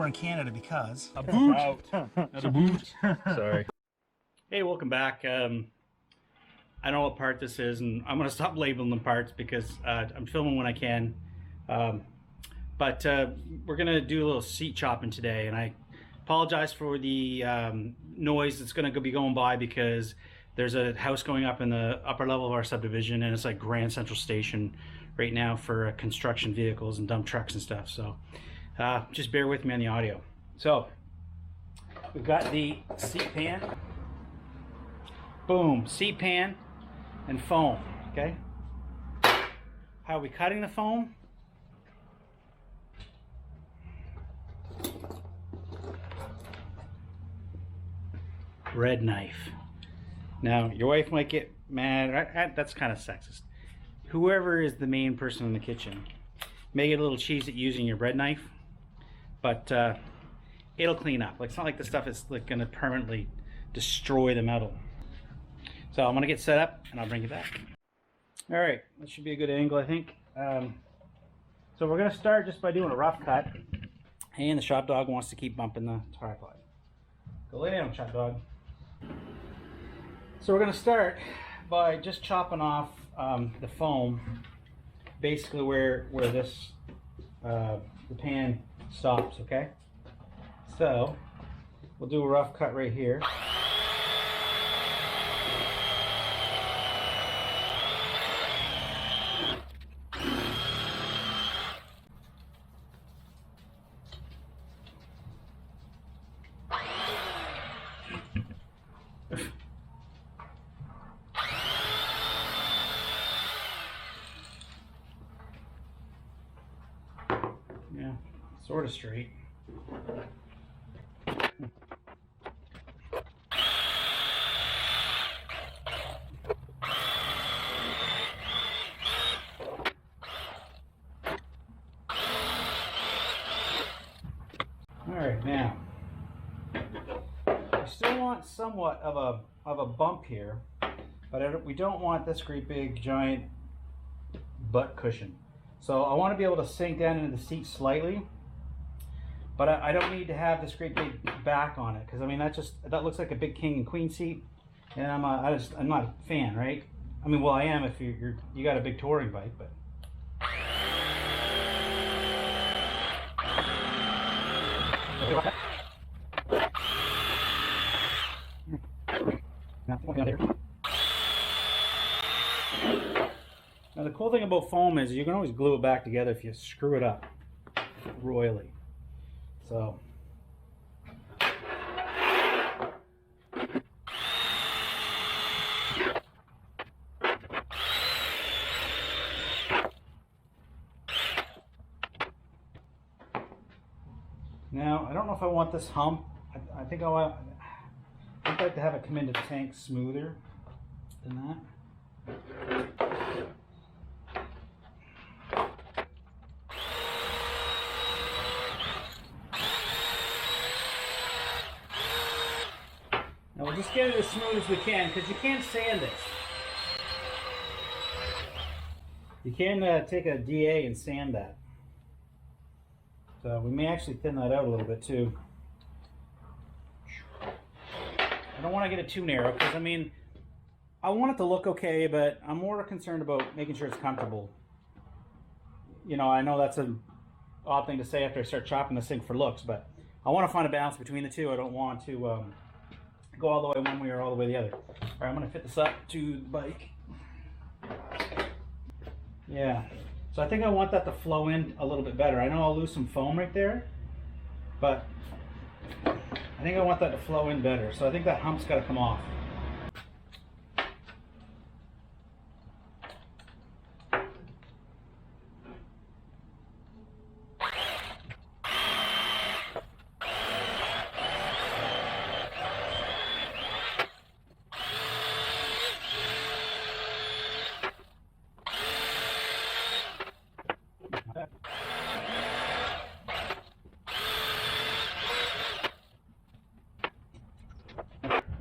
in Canada because a boot. Not a boot. Sorry. Hey, welcome back. I know what part this is, and I'm going to stop labeling them parts because I'm filming when I can. But we're going to do a little seat chopping today, and I apologize for the noise that's going to be going by because there's a house going up in the upper level of our subdivision, and it's like Grand Central Station right now for construction vehicles and dump trucks and stuff. So just bear with me on the audio. So we've got the seat pan. Boom, seat pan and foam, okay? How are we cutting the foam? Red knife. Now, your wife might get mad. That's kind of sexist. Whoever is the main person in the kitchen may get a little cheese at using your bread knife, but it'll clean up. Like, it's not like the stuff is like going to permanently destroy the metal. So I'm going to get set up and I'll bring you back. All right, that should be a good angle, I think. So we're going to start just by doing a rough cut. And the shop dog wants to keep bumping the tripod. Go lay down, shop dog. So we're going to start by just chopping off the foam, basically where this the pan stops. Okay. So we'll do a rough cut right here. Yeah, sort of straight. All right, now we still want somewhat of a bump here, but we don't want this great big giant butt cushion. So I want to be able to sink down into the seat slightly, but I don't need to have this great big back on it, because I mean that looks like a big king and queen seat, and I'm not a fan, right? I mean, well, I am if you got a big touring bike, but. Now the cool thing about foam is you can always glue it back together if you screw it up royally. So now I don't know if I want this hump. I think I'd like to have it come into the tank smoother than that. Now we'll just get it as smooth as we can, because you can't sand this. You can take a DA and sand that. So we may actually thin that out a little bit too. I don't want to get it too narrow, because I mean, I want it to look okay, but I'm more concerned about making sure it's comfortable. You know, I know that's an odd thing to say after I start chopping this thing for looks, but I want to find a balance between the two. I don't want to go all the way one way or all the way the other. All right, I'm going to fit this up to the bike. Yeah, so I think I want that to flow in a little bit better. I know I'll lose some foam right there, but I think I want that to flow in better. So I think that hump's got to come off.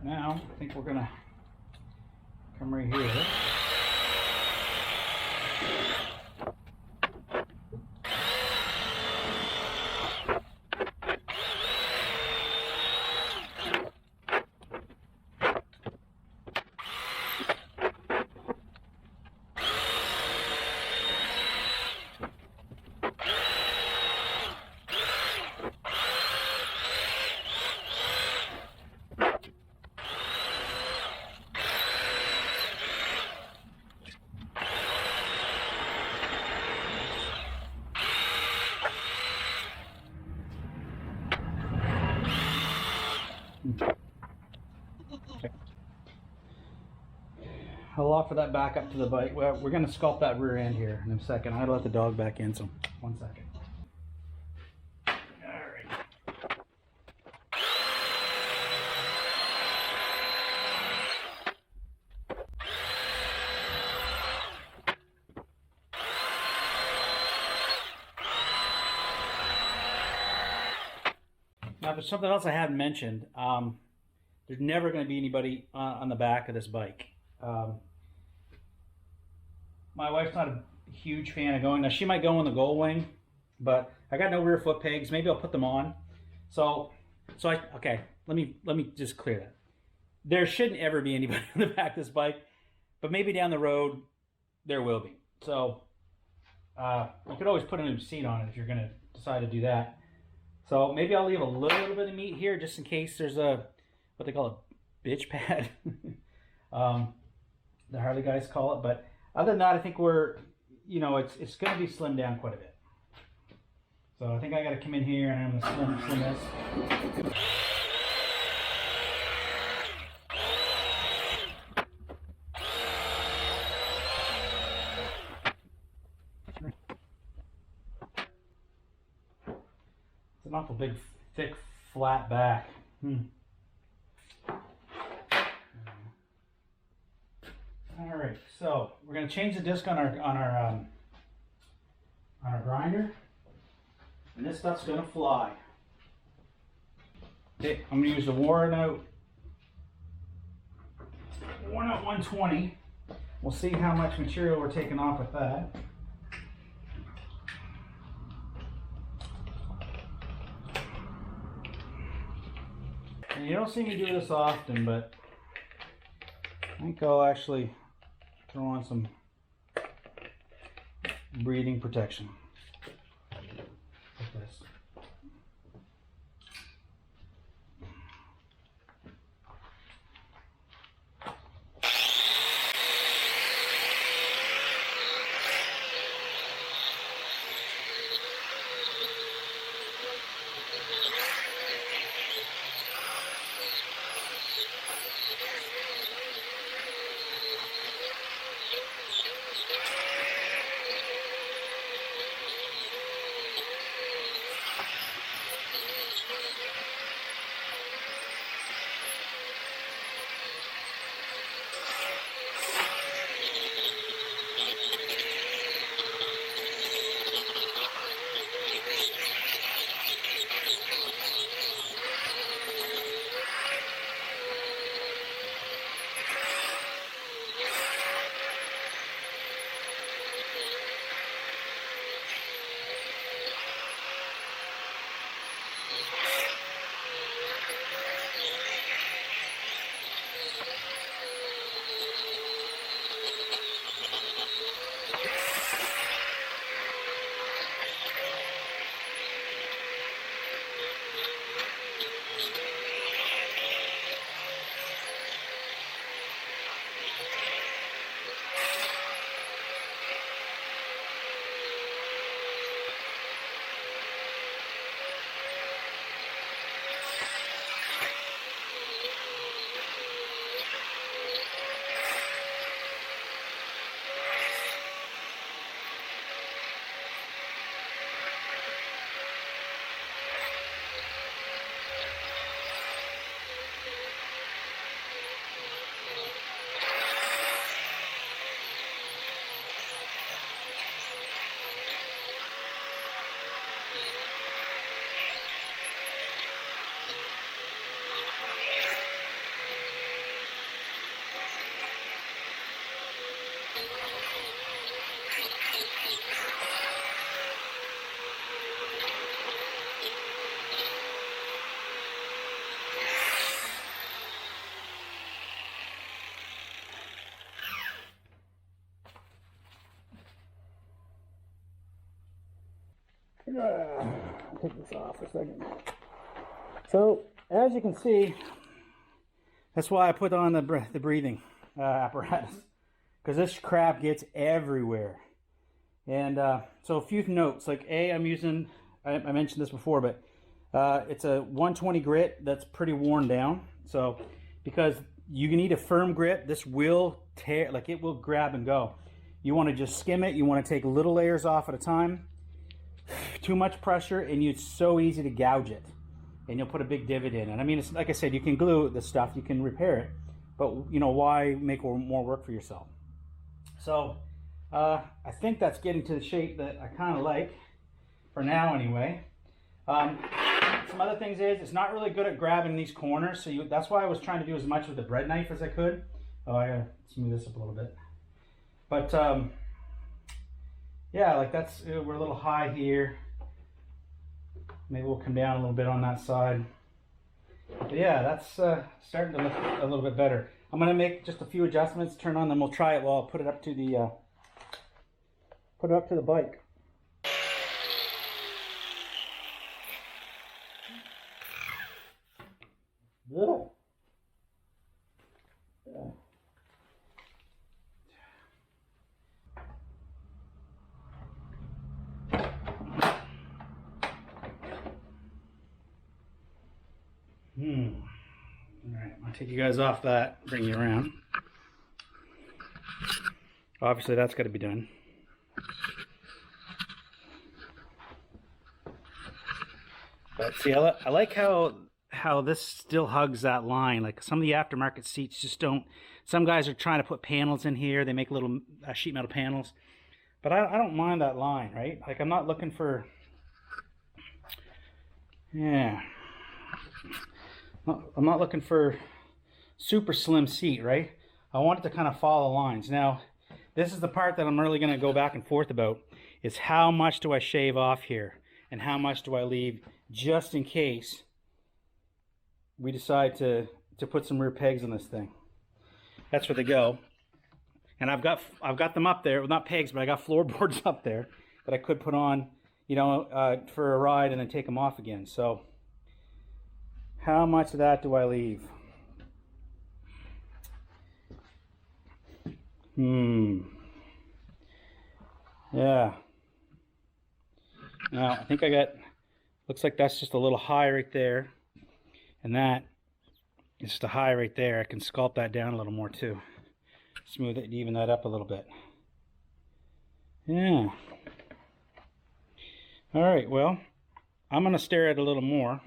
Now, I think we're going to come right here. I'll offer that back up to the bike. Well, we're going to sculpt that rear end here in a second. I gotta let the dog back in, so 1 second. Now, there's something else I hadn't mentioned. There's never going to be anybody on the back of this bike. My wife's not a huge fan of going. Now, she might go on the Goldwing, but I got no rear foot pegs. Maybe I'll put them on. Okay. Let me just clear that. There shouldn't ever be anybody on the back of this bike, but maybe down the road there will be. So you could always put a new seat on it if you're going to decide to do that. So maybe I'll leave a little bit of meat here just in case there's a, what they call a bitch pad. The Harley guys call it. But other than that, I think we're, you know, it's going to be slimmed down quite a bit. So I think I got to come in here and I'm going to slim this. An awful big, thick, flat back. All right, so we're going to change the disc on our grinder, and this stuff's going to fly. Okay, I'm going to use the worn out 120. We'll see how much material we're taking off with that. And you don't see me do this often, but I think I'll actually throw on some breathing protection like this. Take this off for a second. So, as you can see, that's why I put on the breathing apparatus, because this crap gets everywhere. And so a few notes, like I'm using, I mentioned this before, but it's a 120 grit that's pretty worn down. So, because you need a firm grip, this will tear, like it will grab and go. You want to just skim it. You want to take little layers off at a time. Too much pressure and it's so easy to gouge it, and you'll put a big divot in. And I mean, it's like I said, you can glue the stuff, you can repair it, but you know, why make more work for yourself? So I think that's getting to the shape that I kind of like for now anyway. Some other things is it's not really good at grabbing these corners, so that's why I was trying to do as much with the bread knife as I could. Oh, I gotta smooth this up a little bit. But yeah, like that's, we're a little high here. Maybe we'll come down a little bit on that side. But yeah, that's starting to look a little bit better. I'm gonna make just a few adjustments, turn on, then we'll try it while I'll put it up to the bike. Yeah. Alright, I'll take you guys off that, bring you around. Obviously that's got to be done. But see, I like how this still hugs that line. Like some of the aftermarket seats just don't. Some guys are trying to put panels in here. They make little sheet metal panels. But I don't mind that line, right? Like I'm not looking for... Yeah. I'm not looking for super slim seat, right? I want it to kind of follow lines. Now, this is the part that I'm really going to go back and forth about, is how much do I shave off here and how much do I leave just in case we decide to put some rear pegs on this thing. That's where they go. And I've got them up there, well, not pegs, but I got floorboards up there that I could put on, you know, for a ride and then take them off again. So how much of that do I leave? Yeah. Now, I think I got, looks like that's just a little high right there. And that is just a high right there. I can sculpt that down a little more too. Smooth it, even that up a little bit. Yeah. All right, well, I'm going to stare at it a little more.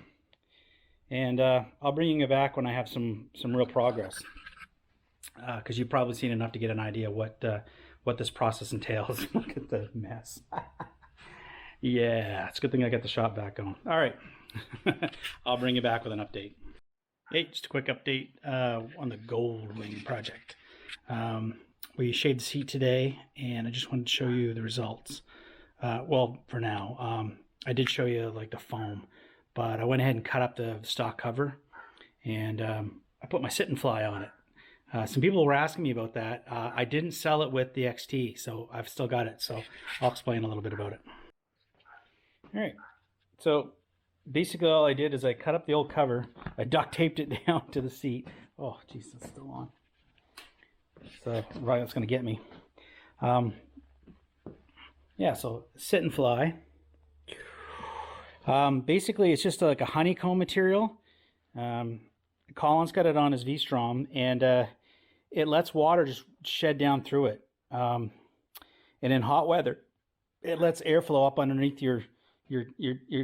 And I'll bring you back when I have some real progress. Because you've probably seen enough to get an idea what this process entails. Look at the mess. Yeah, it's a good thing I got the shop back on. All right, I'll bring you back with an update. Hey, just a quick update on the Goldwing project. We shaved the seat today, and I just wanted to show you the results. Well, for now, I did show you like the foam, but I went ahead and cut up the stock cover, and I put my sit and fly on it. Some people were asking me about that. I didn't sell it with the XT, so I've still got it. So I'll explain a little bit about it. All right. So basically all I did is I cut up the old cover. I duct taped it down to the seat. Oh, geez, it's still on. So right, that's going to get me. Yeah, so sit and fly. Basically, it's just like a honeycomb material. Colin's got it on his V-Strom, and it lets water just shed down through it. And in hot weather, it lets airflow up underneath your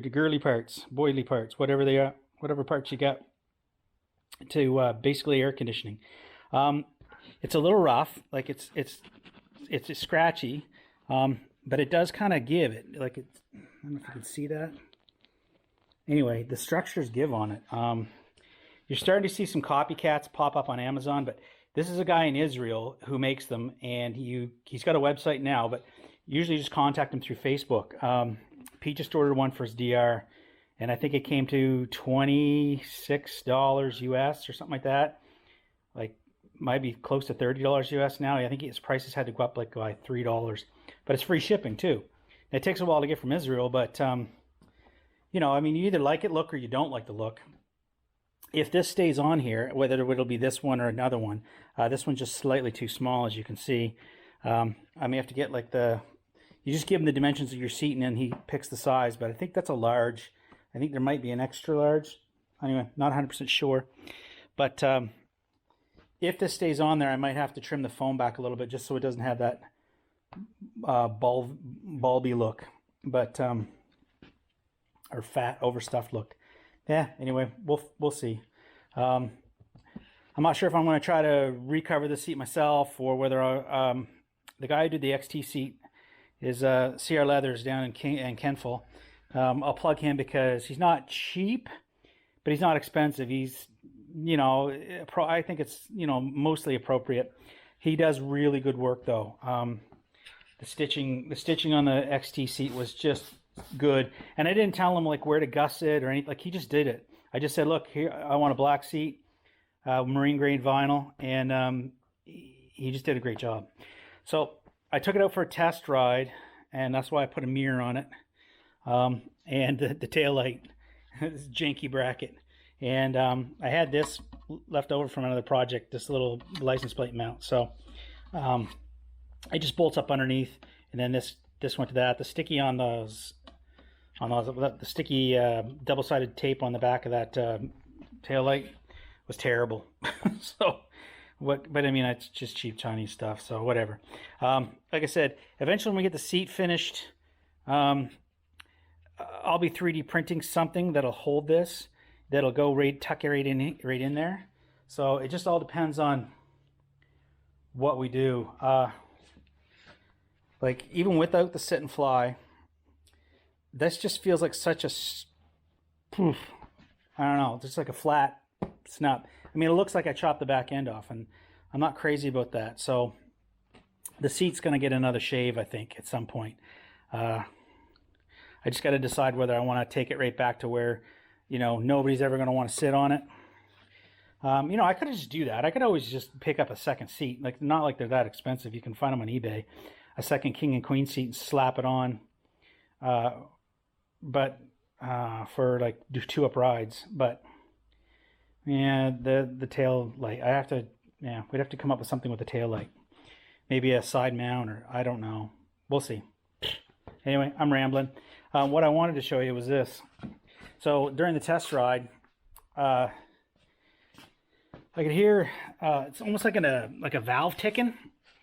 girly parts, boily parts, whatever they are, whatever parts you got, to basically air conditioning. It's a little rough, like it's scratchy, but it does kind of give it, like it's, I don't know if you can see that. Anyway, the structures give on it. You're starting to see some copycats pop up on Amazon, but this is a guy in Israel who makes them, and he's got a website now, but usually just contact him through Facebook. Pete just ordered one for his DR, and I think it came to $26 US or something like that. Like, might be close to $30 US now. I think his prices had to go up like by $3, but it's free shipping too. It takes a while to get from Israel, but you know, I mean, you either like it look or you don't like the look. If this stays on here, whether it'll be this one or another one, this one's just slightly too small, as you can see. I may have to get like you just give him the dimensions of your seat and then he picks the size, but I think that's a large. I think there might be an extra large. Anyway, not 100% sure. But if this stays on there, I might have to trim the foam back a little bit just so it doesn't have that bulby look, but or fat, overstuffed look. Yeah. Anyway, we'll see. I'm not sure if I'm going to try to recover the seat myself or whether the guy who did the XT seat is CR Leathers down in Kenful. I'll plug him because he's not cheap, but he's not expensive. He's, I think it's, mostly appropriate. He does really good work though. The stitching on the XT seat was just good. And I didn't tell him like where to gusset or anything. Like, he just did it. I just said, look, here, I want a black seat, marine grade vinyl. And he just did a great job. So I took it out for a test ride, and that's why I put a mirror on it. And the tail light, this janky bracket. And I had this left over from another project, this little license plate mount. So it just bolts up underneath, and then this went to that. The sticky on those the sticky double-sided tape on the back of that tail light was terrible. So but I mean, it's just cheap Chinese stuff, so whatever. Like I said, eventually when we get the seat finished, I'll be 3D printing something that'll hold this, that'll go tuck it right in there. So it just all depends on what we do. Like, even without the sit and fly, this just feels like such a poof. I don't know, just like a flat snap. I mean, it looks like I chopped the back end off, and I'm not crazy about that. So the seat's going to get another shave, I think, at some point. I just got to decide whether I want to take it right back to where, nobody's ever going to want to sit on it. I could just do that. I could always just pick up a second seat. Like, not like they're that expensive. You can find them on eBay. A second king and queen seat and slap it on. But for like do 2 up rides. But yeah, the tail light. We'd have to come up with something with the tail light. Maybe a side mount, or I don't know. We'll see. Anyway, I'm rambling. What I wanted to show you was this. So during the test ride, I could hear it's almost like a valve ticking,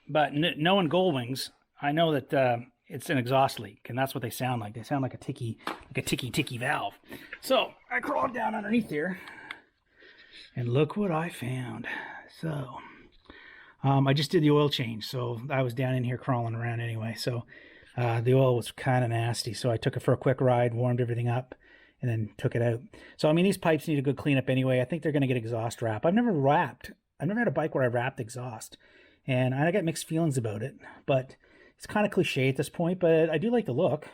but knowing Goldwings, I know that it's an exhaust leak, and that's what they sound like. They sound like a ticky valve. So I crawled down underneath here, and look what I found. So I just did the oil change, so I was down in here crawling around anyway. So the oil was kind of nasty, so I took it for a quick ride, warmed everything up, and then took it out. So I mean, these pipes need a good cleanup anyway. I think they're going to get exhaust wrap. I've never had a bike where I wrapped exhaust, and I got mixed feelings about it. But it's kind of cliche at this point, but I do like the look.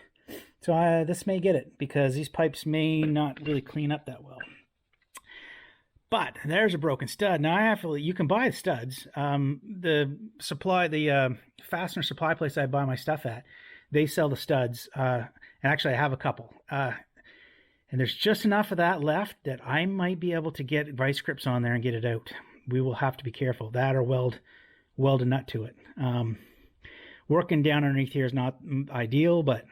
So this may get it, because these pipes may not really clean up that well. But there's a broken stud. Now you can buy the studs. The fastener supply place I buy my stuff at, they sell the studs. And actually I have a couple. And there's just enough of that left that I might be able to get vice grips on there and get it out. We will have to be careful. That or weld a nut to it. Working down underneath here is not ideal, but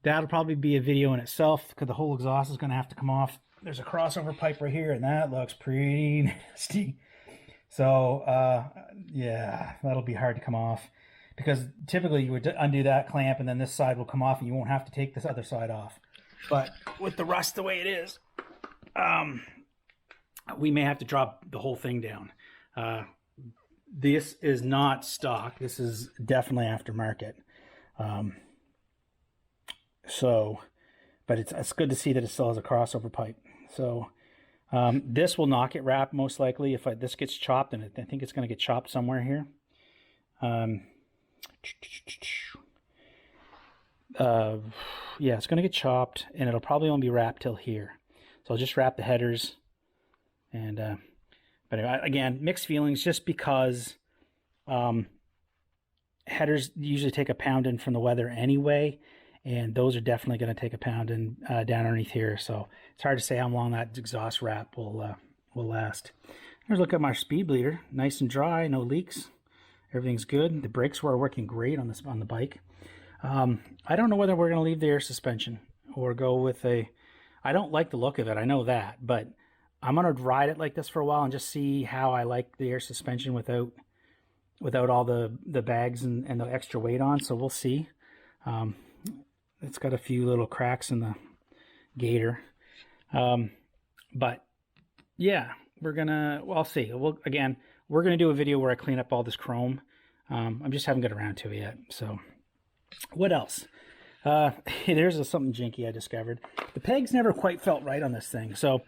that'll probably be a video in itself, because the whole exhaust is going to have to come off. There's a crossover pipe right here, and that looks pretty nasty. So yeah, that'll be hard to come off, because typically you would undo that clamp and then this side will come off and you won't have to take this other side off. But with the rust the way it is, we may have to drop the whole thing down. This is not stock. This is definitely aftermarket. But it's good to see that it still has a crossover pipe. So this will not get wrapped most likely if this gets chopped, and I think it's going to get chopped somewhere here. Yeah, it's going to get chopped, and it'll probably only be wrapped till here. So I'll just wrap the headers. And but again, mixed feelings, just because headers usually take a pounding from the weather anyway, and those are definitely going to take a pounding down underneath here. So it's hard to say how long that exhaust wrap will last. Here's a look at my speed bleeder, nice and dry, no leaks. Everything's good. The brakes were working great on the bike. I don't know whether we're going to leave the air suspension or go with I don't like the look of it, I know that, but I'm gonna ride it like this for a while and just see how I like the air suspension without all the bags and the extra weight on. So we'll see. It's got a few little cracks in the gator, but yeah, I'll see. We're gonna do a video where I clean up all this chrome. I just haven't got around to it yet. So what else? There's something jinky I discovered. The pegs never quite felt right on this thing. So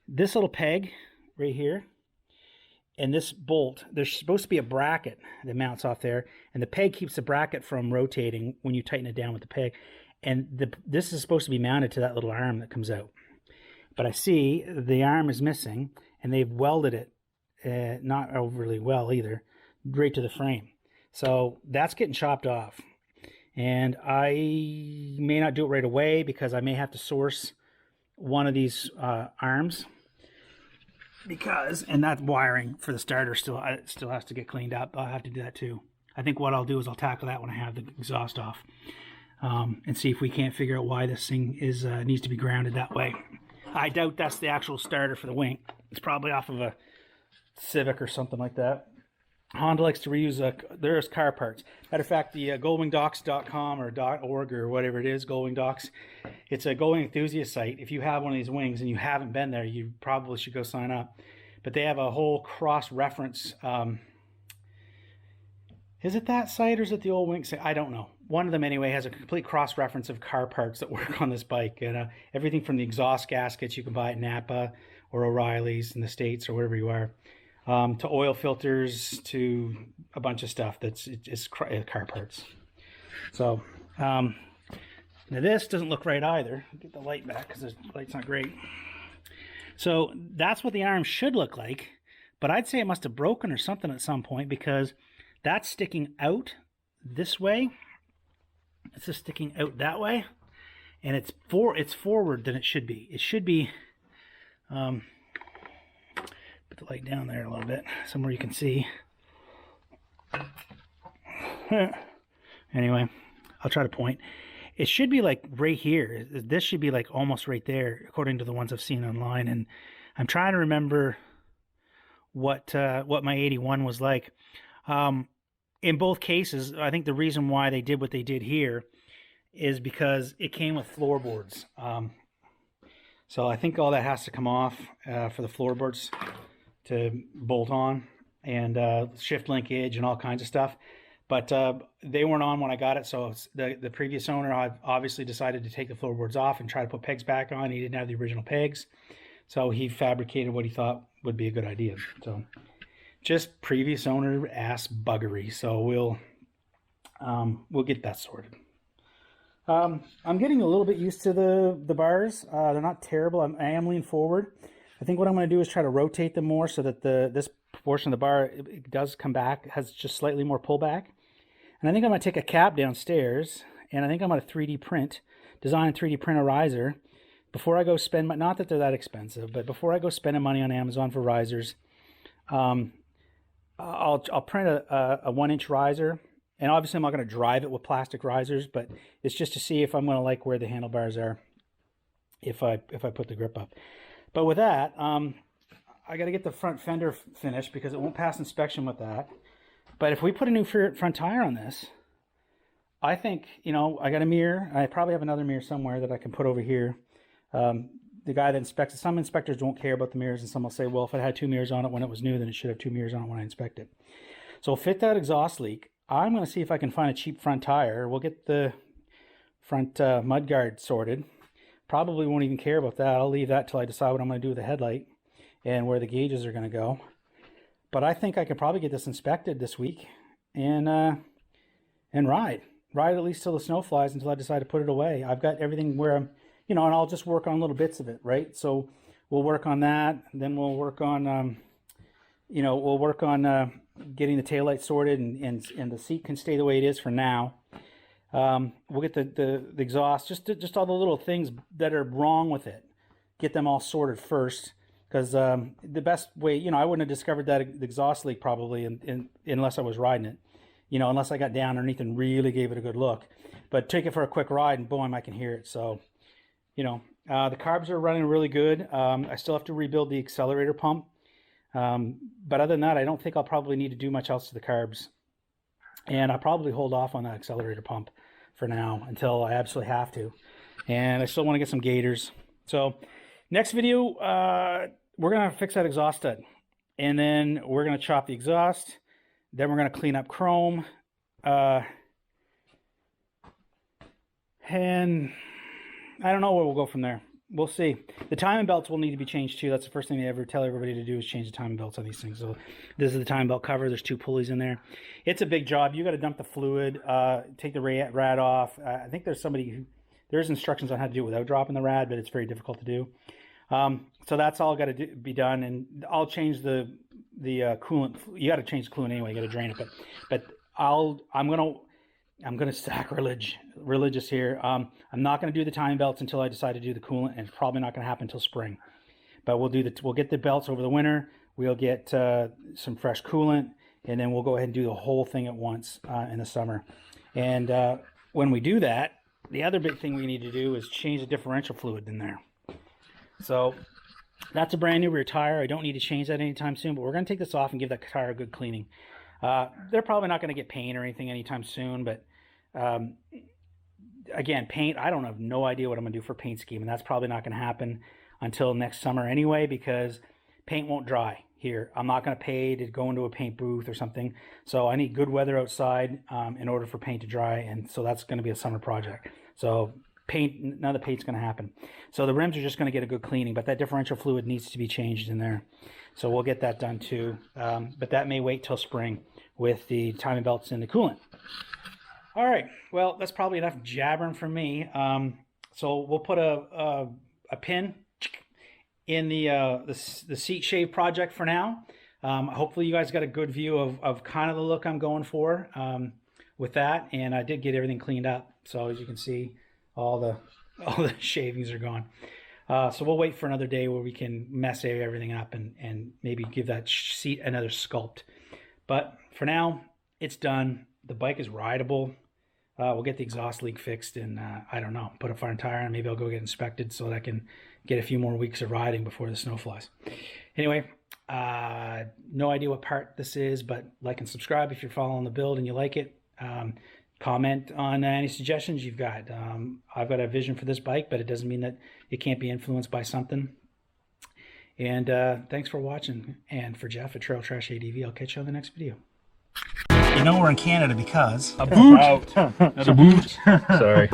this little peg right here and this bolt, there's supposed to be a bracket that mounts off there, and the peg keeps the bracket from rotating when you tighten it down with the peg. And this is supposed to be mounted to that little arm that comes out. But I see the arm is missing, and they've welded it, not overly well either, right to the frame. So that's getting chopped off. And I may not do it right away because I may have to source one of these arms, and that wiring for the starter still has to get cleaned up. I'll have to do that too. I think what I'll do is I'll tackle that when I have the exhaust off, and see if we can't figure out why this thing needs to be grounded that way. I doubt that's the actual starter for the wing. It's probably off of a Civic or something like that. Honda likes to reuse there's car parts. Matter of fact, the goldwingdocs.com or .org or whatever it is, Goldwing Docs, it's a Goldwing enthusiast site. If you have one of these wings and you haven't been there, you probably should go sign up. But they have a whole cross-reference. Is it that site or is it the old wing site? I don't know. One of them anyway has a complete cross-reference of car parts that work on this bike. And everything from the exhaust gaskets you can buy at Napa or O'Reilly's in the States or wherever you are, to oil filters, to a bunch of stuff that's car parts. So now this doesn't look right either. Get the light back because the light's not great. So that's what the arm should look like, but I'd say it must have broken or something at some point because that's sticking out this way. It's just sticking out that way, and it's forward than it should be. It should be. Put the light down there a little bit, somewhere you can see. Anyway, I'll try to point. It should be like right here. This should be like almost right there, according to the ones I've seen online. And I'm trying to remember what my 81 was like. In both cases, I think the reason why they did what they did here is because it came with floorboards. So I think all that has to come off for the floorboards to bolt on, and shift linkage and all kinds of stuff. But they weren't on when I got it, so the previous owner obviously decided to take the floorboards off and try to put pegs back on. He didn't have the original pegs, so he fabricated what he thought would be a good idea. So just previous owner ass buggery. So we'll get that sorted. I'm getting a little bit used to the bars. They're not terrible. I am leaning forward. I think what I'm going to do is try to rotate them more so that this portion of the bar it does come back, has just slightly more pullback. And I think I'm going to take a cab downstairs, and I think I'm going to 3D print, design and 3D print a riser before I go spend, not that they're that expensive, but before I go spending money on Amazon for risers. I'll print a 1-inch riser, and obviously I'm not going to drive it with plastic risers, but it's just to see if I'm going to like where the handlebars are if I put the grip up. But with that, I got to get the front fender finished because it won't pass inspection with that. But if we put a new front tire on this, I think, I got a mirror. I probably have another mirror somewhere that I can put over here. The guy that inspects it, some inspectors don't care about the mirrors, and some will say, well, if it had 2 mirrors on it when it was new, then it should have 2 mirrors on it when I inspect it. So fit that exhaust leak. I'm going to see if I can find a cheap front tire. We'll get the front mudguard sorted. Probably won't even care about that. I'll leave that till I decide what I'm going to do with the headlight and where the gauges are going to go. But I think I could probably get this inspected this week and ride at least till the snow flies until I decide to put it away. I've got everything where I'm, and I'll just work on little bits of it, right? So we'll work on that. Then we'll work on, getting the taillight sorted, and the seat can stay the way it is for now. We'll get the exhaust, just all the little things that are wrong with it. Get them all sorted first, because the best way, I wouldn't have discovered that the exhaust leak probably unless I was riding it, unless I got down underneath and really gave it a good look. But take it for a quick ride, and boom, I can hear it. So, The carbs are running really good. I still have to rebuild the accelerator pump. But other than that, I don't think I'll probably need to do much else to the carbs. And I'll probably hold off on that accelerator pump for now until I absolutely have to. And I still want to get some gators. So next video, we're going to fix that exhaust stud. And then we're going to chop the exhaust. Then we're going to clean up chrome. And I don't know where we'll go from there. We'll see. The timing belts will need to be changed too. That's the first thing they ever tell everybody to do is change the timing belts on these things. So this is the timing belt cover. There's 2 pulleys in there. It's a big job. You got to dump the fluid, take the rad off. I think there's there's instructions on how to do it without dropping the rad, but it's very difficult to do. So that's all got to be done, and I'll change the coolant. You got to change the coolant anyway. You got to drain it, but I'm gonna religious here. I'm not gonna do the timing belts until I decide to do the coolant, and it's probably not gonna happen until spring. But we'll get the belts over the winter. We'll get some fresh coolant, and then we'll go ahead and do the whole thing at once in the summer. And when we do that, the other big thing we need to do is change the differential fluid in there. So that's a brand new rear tire. I don't need to change that anytime soon, but we're gonna take this off and give that tire a good cleaning. They're probably not gonna get paint or anything anytime soon, but again, paint, I don't have no idea what I'm gonna do for paint scheme, and that's probably not gonna happen until next summer anyway, because paint won't dry here. I'm not gonna pay to go into a paint booth or something, so I need good weather outside in order for paint to dry, and so that's gonna be a summer project. So paint, none of the paint's gonna happen. So the rims are just gonna get a good cleaning, but that differential fluid needs to be changed in there. So we'll get that done too, but that may wait till spring with the timing belts and the coolant. All right, well, that's probably enough jabbering from me. So we'll put a pin in the seat shave project for now. Hopefully you guys got a good view of kind of the look I'm going for with that, and I did get everything cleaned up. So as you can see, all the shavings are gone. So we'll wait for another day where we can mess everything up and maybe give that seat another sculpt. But for now, it's done. The bike is rideable. We'll get the exhaust leak fixed, and I don't know, put a fire tire on. Maybe I'll go get inspected so that I can get a few more weeks of riding before the snow flies. Anyway, no idea what part this is, but like and subscribe if you're following the build and you like it. Comment on any suggestions you've got. I've got a vision for this bike, but it doesn't mean that it can't be influenced by something. And thanks for watching. And for Jeff at Trail Trash ADV, I'll catch you on the next video. You know we're in Canada because... A boot! Not a boot! Sorry.